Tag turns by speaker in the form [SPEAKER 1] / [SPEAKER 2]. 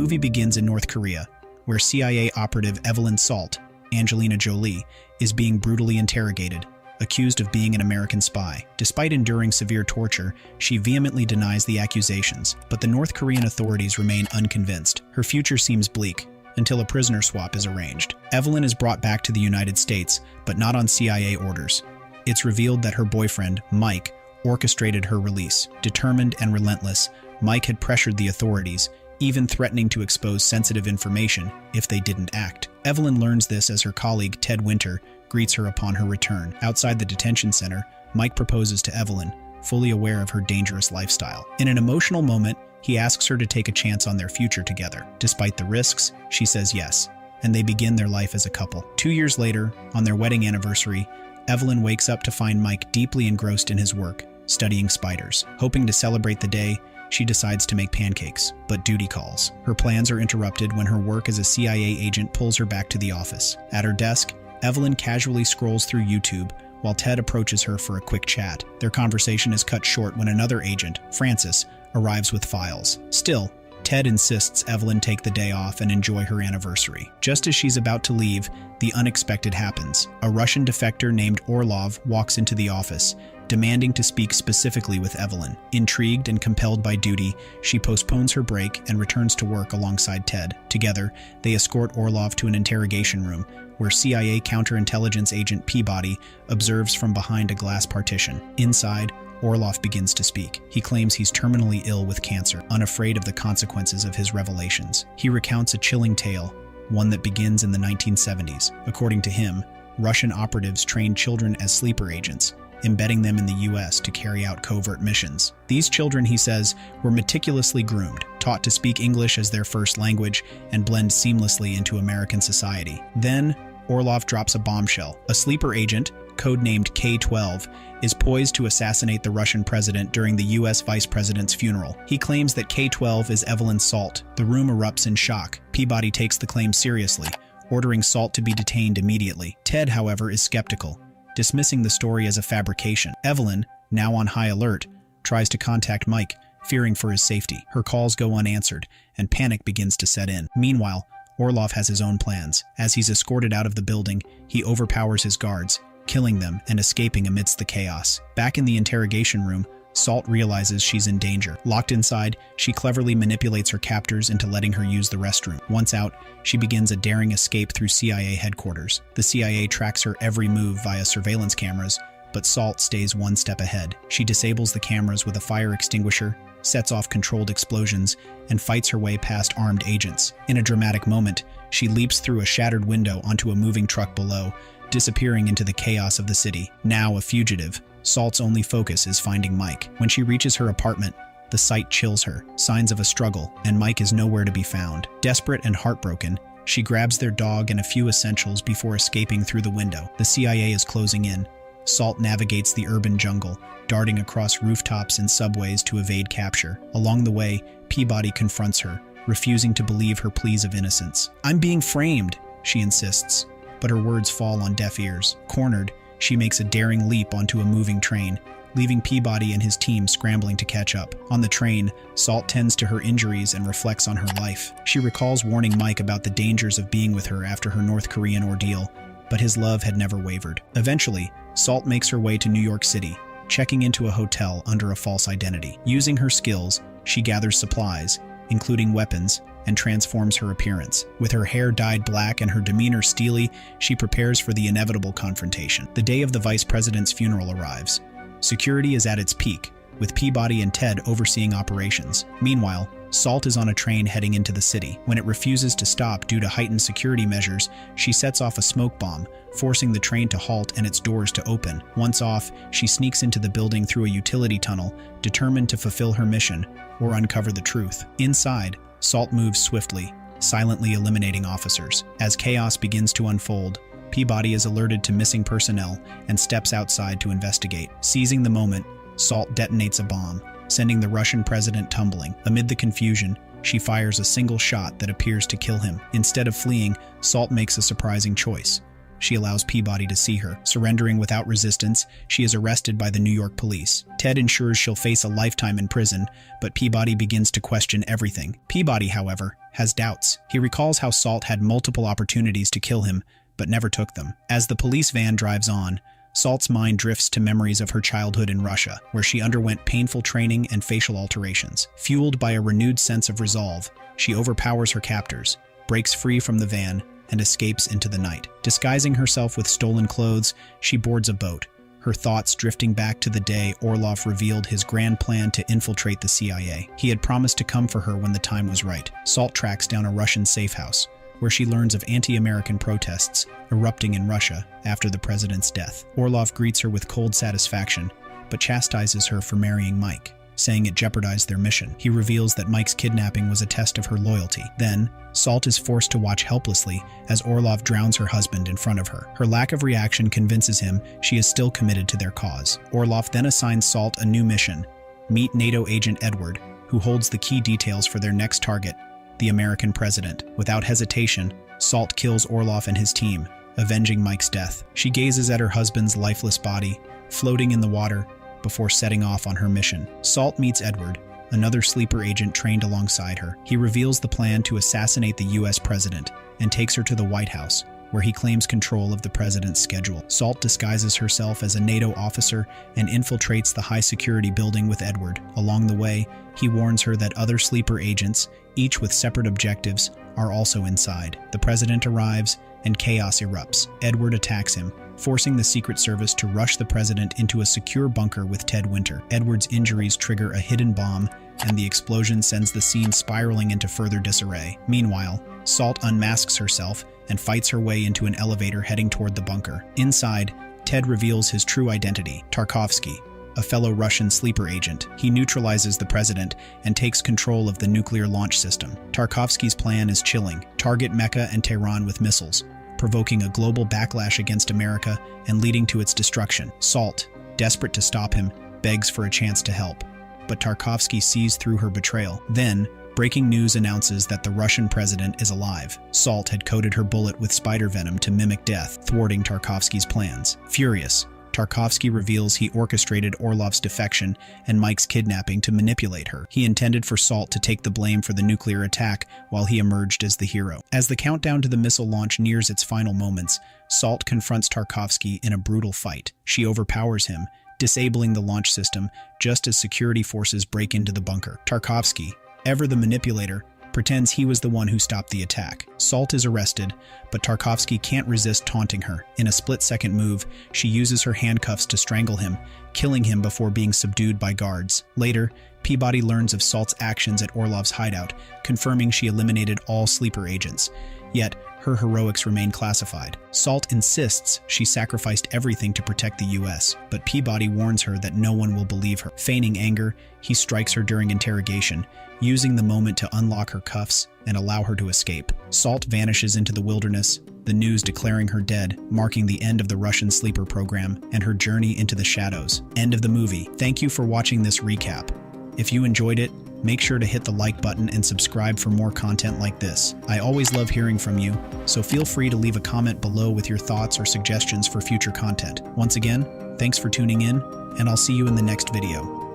[SPEAKER 1] movie begins in North Korea, where CIA operative Evelyn Salt, Angelina Jolie, is being brutally interrogated, accused of being an American spy. Despite enduring severe torture, she vehemently denies the accusations, but the North Korean authorities remain unconvinced. Her future seems bleak, until a prisoner swap is arranged. Evelyn is brought back to the United States, but not on CIA orders. It's revealed that her boyfriend, Mike, orchestrated her release. Determined and relentless, Mike had pressured the authorities, even threatening to expose sensitive information if they didn't act. Evelyn learns this as her colleague Ted Winter greets her upon her return. Outside the detention center, Mike proposes to Evelyn, fully aware of her dangerous lifestyle. In an emotional moment, he asks her to take a chance on their future together. Despite the risks, she says yes, and they begin their life as a couple. 2 years later, on their wedding anniversary, Evelyn wakes up to find Mike deeply engrossed in his work, studying spiders. Hoping to celebrate the day, she decides to make pancakes, but duty calls. Her plans are interrupted when her work as a CIA agent pulls her back to the office. At her desk, Evelyn casually scrolls through YouTube while Ted approaches her for a quick chat. Their conversation is cut short when another agent, Francis, arrives with files. Still, Ted insists Evelyn take the day off and enjoy her anniversary. Just as she's about to leave, the unexpected happens. A Russian defector named Orlov walks into the office, demanding to speak specifically with Evelyn. Intrigued and compelled by duty, she postpones her break and returns to work alongside Ted. Together, they escort Orlov to an interrogation room, where CIA counterintelligence agent Peabody observes from behind a glass partition. Inside, Orlov begins to speak. He claims he's terminally ill with cancer, unafraid of the consequences of his revelations. He recounts a chilling tale, one that begins in the 1970s. According to him, Russian operatives trained children as sleeper agents, embedding them in the US to carry out covert missions. These children, he says, were meticulously groomed, taught to speak English as their first language, and blend seamlessly into American society. Then, Orlov drops a bombshell. A sleeper agent, codenamed K-12, is poised to assassinate the Russian president during the US vice president's funeral. He claims that K-12 is Evelyn Salt. The room erupts in shock. Peabody takes the claim seriously, ordering Salt to be detained immediately. Ted, however, is skeptical, dismissing the story as a fabrication. Evelyn, now on high alert, tries to contact Mike, fearing for his safety. Her calls go unanswered, and panic begins to set in. Meanwhile, Orlov has his own plans. As he's escorted out of the building, he overpowers his guards, killing them and escaping amidst the chaos. Back in the interrogation room, Salt realizes she's in danger. Locked inside, she cleverly manipulates her captors into letting her use the restroom. Once out, she begins a daring escape through CIA headquarters. The CIA tracks her every move via surveillance cameras, but Salt stays one step ahead. She disables the cameras with a fire extinguisher, sets off controlled explosions, and fights her way past armed agents. In a dramatic moment, she leaps through a shattered window onto a moving truck below, disappearing into the chaos of the city. Now a fugitive, Salt's only focus is finding Mike. When she reaches her apartment, the sight chills her, signs of a struggle, and Mike is nowhere to be found. Desperate and heartbroken, she grabs their dog and a few essentials before escaping through the window. The CIA is closing in. Salt navigates the urban jungle, darting across rooftops and subways to evade capture. Along the way, Peabody confronts her, refusing to believe her pleas of innocence. "I'm being framed," she insists, but her words fall on deaf ears. Cornered, she makes a daring leap onto a moving train, leaving Peabody and his team scrambling to catch up. On the train, Salt tends to her injuries and reflects on her life. She recalls warning Mike about the dangers of being with her after her North Korean ordeal, but his love had never wavered. Eventually, Salt makes her way to New York City, checking into a hotel under a false identity. Using her skills, she gathers supplies, including weapons, and transforms her appearance. With her hair dyed black and her demeanor steely, she prepares for the inevitable confrontation. The day of the vice president's funeral arrives. Security is at its peak, with Peabody and Ted overseeing operations. Meanwhile, Salt is on a train heading into the city. When it refuses to stop due to heightened security measures, she sets off a smoke bomb, forcing the train to halt and its doors to open. Once off, she sneaks into the building through a utility tunnel, determined to fulfill her mission or uncover the truth. Inside, Salt moves swiftly, silently eliminating officers. As chaos begins to unfold, Peabody is alerted to missing personnel and steps outside to investigate. Seizing the moment, Salt detonates a bomb, sending the Russian president tumbling. Amid the confusion, she fires a single shot that appears to kill him. Instead of fleeing, Salt makes a surprising choice. she allows Peabody to see her. Surrendering without resistance, she is arrested by the New York police. Ted ensures she'll face a lifetime in prison, but Peabody begins to question everything. Peabody, however, has doubts. He recalls how Salt had multiple opportunities to kill him, but never took them. As the police van drives on, Salt's mind drifts to memories of her childhood in Russia, where she underwent painful training and facial alterations. Fueled by a renewed sense of resolve, she overpowers her captors, breaks free from the van, and escapes into the night. Disguising herself with stolen clothes, she boards a boat, her thoughts drifting back to the day Orlov revealed his grand plan to infiltrate the CIA. He had promised to come for her when the time was right. Salt tracks down a Russian safe house, where she learns of anti-American protests erupting in Russia after the president's death. Orlov greets her with cold satisfaction, but chastises her for marrying Mike, saying it jeopardized their mission. He reveals that Mike's kidnapping was a test of her loyalty. Then, Salt is forced to watch helplessly as Orlov drowns her husband in front of her. Her lack of reaction convinces him she is still committed to their cause. Orlov then assigns Salt a new mission: meet NATO agent Edward, who holds the key details for their next target, the American president. Without hesitation, Salt kills Orlov and his team, avenging Mike's death. She gazes at her husband's lifeless body, floating in the water, before setting off on her mission. Salt meets Edward, another sleeper agent trained alongside her. He reveals the plan to assassinate the US president and takes her to the White House, where he claims control of the president's schedule. Salt disguises herself as a NATO officer and infiltrates the high-security building with Edward. Along the way, he warns her that other sleeper agents, each with separate objectives, are also inside. The president arrives, and chaos erupts. Edward attacks him, forcing the Secret Service to rush the president into a secure bunker with Ted Winter. Edward's injuries trigger a hidden bomb, and the explosion sends the scene spiraling into further disarray. Meanwhile, Salt unmasks herself and fights her way into an elevator heading toward the bunker. Inside, Ted reveals his true identity: Tarkovsky, a fellow Russian sleeper agent. He neutralizes the president and takes control of the nuclear launch system. Tarkovsky's plan is chilling: target Mecca and Tehran with missiles, provoking a global backlash against America and leading to its destruction. Salt, desperate to stop him, begs for a chance to help, but Tarkovsky sees through her betrayal. Then, breaking news announces that the Russian president is alive. Salt had coated her bullet with spider venom to mimic death, thwarting Tarkovsky's plans. Furious, Tarkovsky reveals he orchestrated Orlov's defection and Mike's kidnapping to manipulate her. He intended for Salt to take the blame for the nuclear attack while he emerged as the hero. As the countdown to the missile launch nears its final moments, Salt confronts Tarkovsky in a brutal fight. She overpowers him, disabling the launch system just as security forces break into the bunker. Tarkovsky, ever the manipulator, pretends he was the one who stopped the attack. Salt is arrested, but Tarkovsky can't resist taunting her. In a split-second move, she uses her handcuffs to strangle him, killing him before being subdued by guards. Later, Peabody learns of Salt's actions at Orlov's hideout, confirming she eliminated all sleeper agents. Yet, her heroics remain classified. Salt insists she sacrificed everything to protect the US, but Peabody warns her that no one will believe her. Feigning anger, he strikes her during interrogation, using the moment to unlock her cuffs and allow her to escape. Salt vanishes into the wilderness, the news declaring her dead, marking the end of the Russian sleeper program and her journey into the shadows. End of the movie. Thank you for watching this recap. If you enjoyed it, make sure to hit the like button and subscribe for more content like this. I always love hearing from you, so feel free to leave a comment below with your thoughts or suggestions for future content. Once again, thanks for tuning in, and I'll see you in the next video.